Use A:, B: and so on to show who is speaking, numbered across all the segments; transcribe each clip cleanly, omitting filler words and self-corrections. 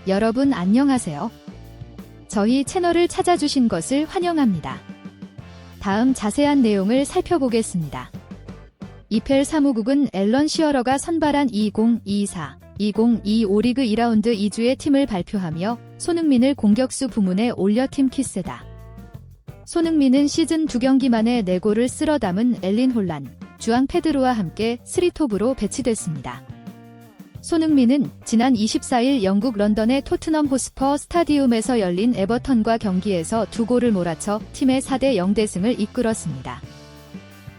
A: 여러분 안녕하세요. 저희 채널을 찾아주신 것을 환영합니다. 다음 자세한 내용을 살펴보겠습니다. EPL 사무국은 앨런 시어러가 선발한 2024-2025 리그 2라운드 2주의 팀을 발표하며 손흥민을 공격수 부문에 올려 팀 키스다. 손흥민은 시즌 2경기 만에 4골을 쓸어 담은 엘린 홀란, 주앙 페드로와 함께 3톱으로 배치됐습니다. 손흥민은 지난 24일 영국 런던의 토트넘 호스퍼 스타디움에서 열린 에버턴과 경기에서 2골을 몰아쳐 팀의 4대0 대승을 이끌었습니다.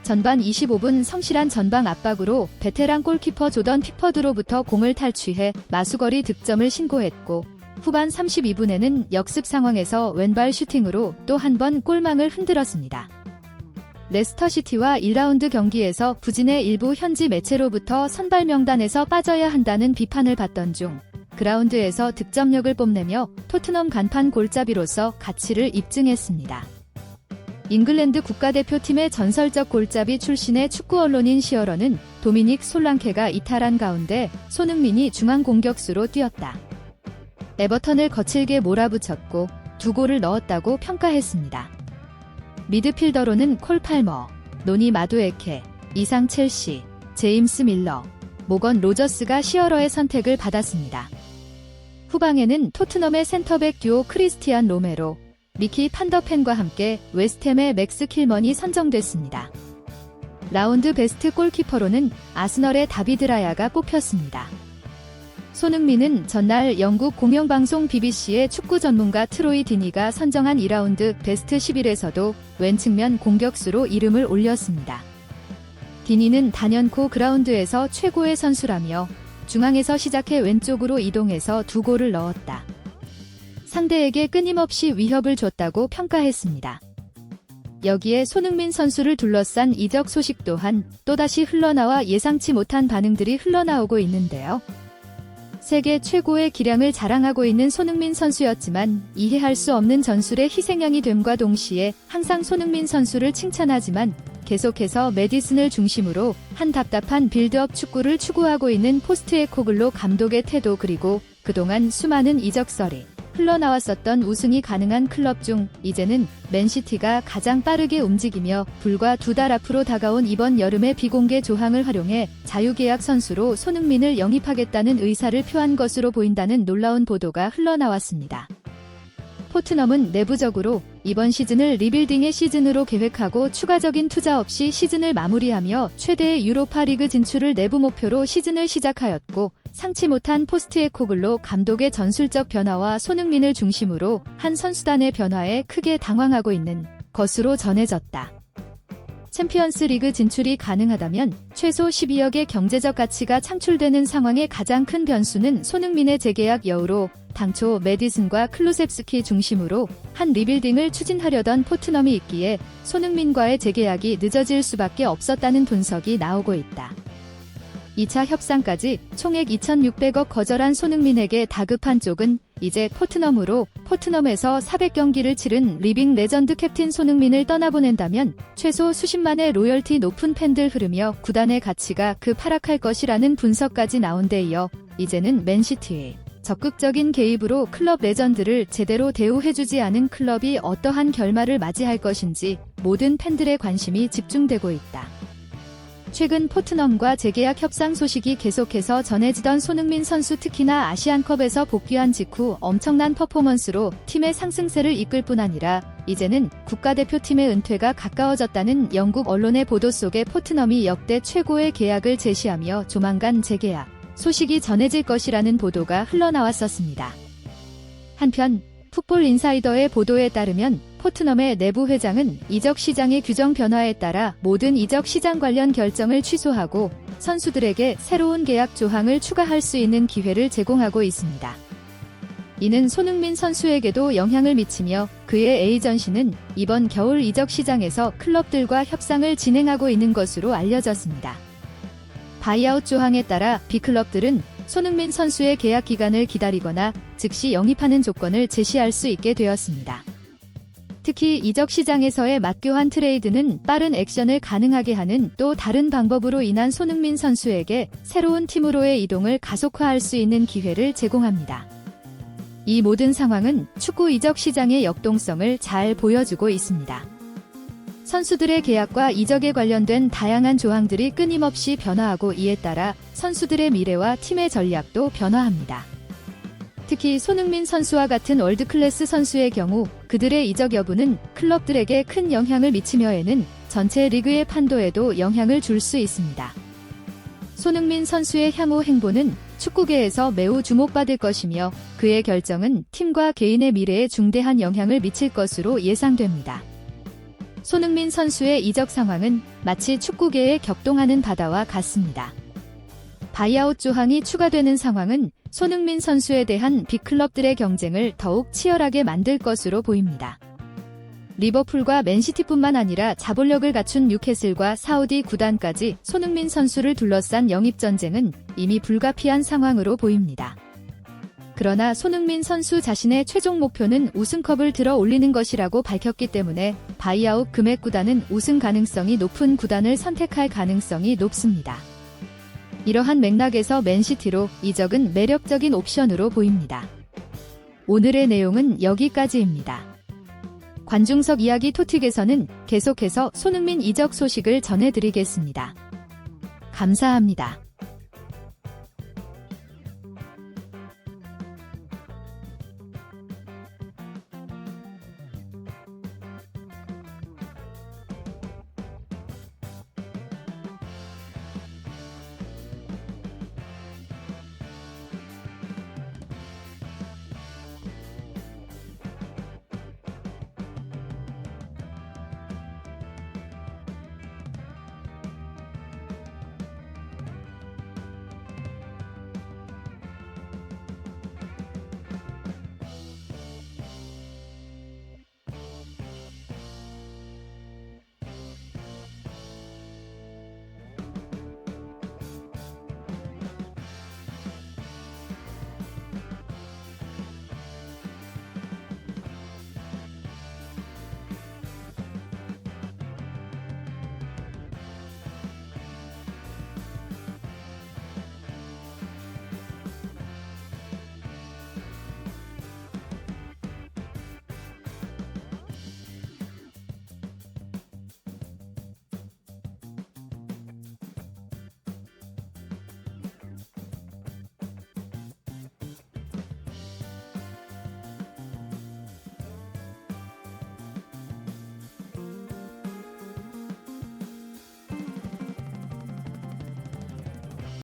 A: 전반 25분 성실한 전방 압박으로 베테랑 골키퍼 조던 픽퍼드로부터 공을 탈취해 마수거리 득점을 신고했고, 후반 32분에는 역습 상황에서 왼발 슈팅으로 또 한 번 골망을 흔들었습니다. 레스터시티와 1라운드 경기에서 부진의 일부 현지 매체로부터 선발 명단에서 빠져야 한다는 비판을 받던 중 그라운드에서 득점력을 뽐내며 토트넘 간판 골잡이로서 가치를 입증했습니다. 잉글랜드 국가대표팀의 전설적 골잡이 출신의 축구 언론인 시어러는 도미닉 솔랑케가 이탈한 가운데 손흥민이 중앙 공격수로 뛰었다. 에버턴을 거칠게 몰아붙였고 2골을 넣었다고 평가했습니다. 미드필더로는 콜 팔머, 노니 마두에케, 이상 첼시, 제임스 밀러, 모건 로저스가 시어러의 선택을 받았습니다. 후방에는 토트넘의 센터백 듀오 크리스티안 로메로, 미키 판더펜과 함께 웨스트햄의 맥스 킬먼이 선정됐습니다. 라운드 베스트 골키퍼로는 아스널의 다비드 라야가 뽑혔습니다. 손흥민은 전날 영국 공영방송 BBC의 축구 전문가 트로이 디니가 선정한 2라운드 베스트 11에서도 왼 측면 공격수로 이름을 올렸습니다. 디니는 단연코 그라운드에서 최고의 선수라며 중앙에서 시작해 왼쪽으로 이동해서 2골을 넣었다. 상대에게 끊임없이 위협을 줬다고 평가했습니다. 여기에 손흥민 선수를 둘러싼 이적 소식 또한 또다시 흘러나와 예상치 못한 반응들이 흘러나오고 있는데요. 세계 최고의 기량을 자랑하고 있는 손흥민 선수였지만 이해할 수 없는 전술의 희생양이 됨과 동시에 항상 손흥민 선수를 칭찬하지만 계속해서 메디슨을 중심으로 한 답답한 빌드업 축구를 추구하고 있는 포스트에코글로 감독의 태도, 그리고 그동안 수많은 이적설이 흘러나왔었던 우승이 가능한 클럽 중 이제는 맨시티가 가장 빠르게 움직이며 불과 2달 앞으로 다가온 이번 여름의 비공개 조항을 활용해 자유계약 선수로 손흥민을 영입하겠다는 의사를 표한 것으로 보인다는 놀라운 보도가 흘러나왔습니다. 토트넘은 내부적으로 이번 시즌을 리빌딩의 시즌으로 계획하고 추가적인 투자 없이 시즌을 마무리하며 최대의 유로파 리그 진출을 내부 목표로 시즌을 시작하였고, 상치 못한 포스트에코글로 감독의 전술적 변화와 손흥민을 중심으로 한 선수단의 변화에 크게 당황하고 있는 것으로 전해졌다. 챔피언스 리그 진출이 가능하다면 최소 12억의 경제적 가치가 창출되는 상황의 가장 큰 변수는 손흥민의 재계약 여우로, 당초 메디슨과 클루셉스키 중심으로 한 리빌딩을 추진하려던 토트넘이 있기에 손흥민과의 재계약이 늦어질 수밖에 없었다는 분석이 나오고 있다. 2차 협상까지 총액 2,600억 거절한 손흥민에게 다급한 쪽은 이제 토트넘에서 400경기를 치른 리빙 레전드 캡틴 손흥민을 떠나보낸다면 최소 수십만의 로열티 높은 팬들 흐르며 구단의 가치가 급하락할 것이라는 분석까지 나온 데 이어 이제는 맨시티의 적극적인 개입으로 클럽 레전드를 제대로 대우해주지 않은 클럽이 어떠한 결말을 맞이할 것인지 모든 팬들의 관심이 집중되고 있다. 최근 토트넘과 재계약 협상 소식이 계속해서 전해지던 손흥민 선수, 특히나 아시안컵에서 복귀한 직후 엄청난 퍼포먼스로 팀의 상승세를 이끌 뿐 아니라 이제는 국가대표팀의 은퇴가 가까워졌다는 영국 언론의 보도 속에 토트넘이 역대 최고의 계약을 제시하며 조만간 재계약 소식이 전해질 것이라는 보도가 흘러나왔었습니다. 한편 풋볼 인사이더의 보도에 따르면 토트넘의 내부 회장은 이적 시장의 규정 변화에 따라 모든 이적 시장 관련 결정을 취소하고 선수들에게 새로운 계약 조항을 추가할 수 있는 기회를 제공하고 있습니다. 이는 손흥민 선수에게도 영향을 미치며 그의 에이전시는 이번 겨울 이적 시장에서 클럽들과 협상을 진행하고 있는 것으로 알려졌습니다. 바이아웃 조항에 따라 B클럽들은 손흥민 선수의 계약 기간을 기다리거나 즉시 영입하는 조건을 제시할 수 있게 되었습니다. 특히 이적 시장에서의 맞교환 트레이드는 빠른 액션을 가능하게 하는 또 다른 방법으로 인한 손흥민 선수에게 새로운 팀으로의 이동을 가속화할 수 있는 기회를 제공합니다. 이 모든 상황은 축구 이적 시장의 역동성을 잘 보여주고 있습니다. 선수들의 계약과 이적에 관련된 다양한 조항들이 끊임없이 변화하고 이에 따라 선수들의 미래와 팀의 전략도 변화합니다. 특히 손흥민 선수와 같은 월드클래스 선수의 경우 그들의 이적 여부는 클럽들에게 큰 영향을 미치며에는 전체 리그의 판도에도 영향을 줄 수 있습니다. 손흥민 선수의 향후 행보는 축구계에서 매우 주목받을 것이며 그의 결정은 팀과 개인의 미래에 중대한 영향을 미칠 것으로 예상됩니다. 손흥민 선수의 이적 상황은 마치 축구계에 격동하는 바다와 같습니다. 바이아웃 조항이 추가되는 상황은 손흥민 선수에 대한 빅클럽들의 경쟁을 더욱 치열하게 만들 것으로 보입니다. 리버풀과 맨시티뿐만 아니라 자본력을 갖춘 뉴캐슬과 사우디 구단까지 손흥민 선수를 둘러싼 영입전쟁은 이미 불가피한 상황으로 보입니다. 그러나 손흥민 선수 자신의 최종 목표는 우승컵을 들어 올리는 것이라고 밝혔기 때문에 바이아웃 금액 구단은 우승 가능성이 높은 구단을 선택할 가능성이 높습니다. 이러한 맥락에서 맨시티로 이적은 매력적인 옵션으로 보입니다. 오늘의 내용은 여기까지입니다. 관중석 이야기 토틱에서는 계속해서 손흥민 이적 소식을 전해드리겠습니다. 감사합니다.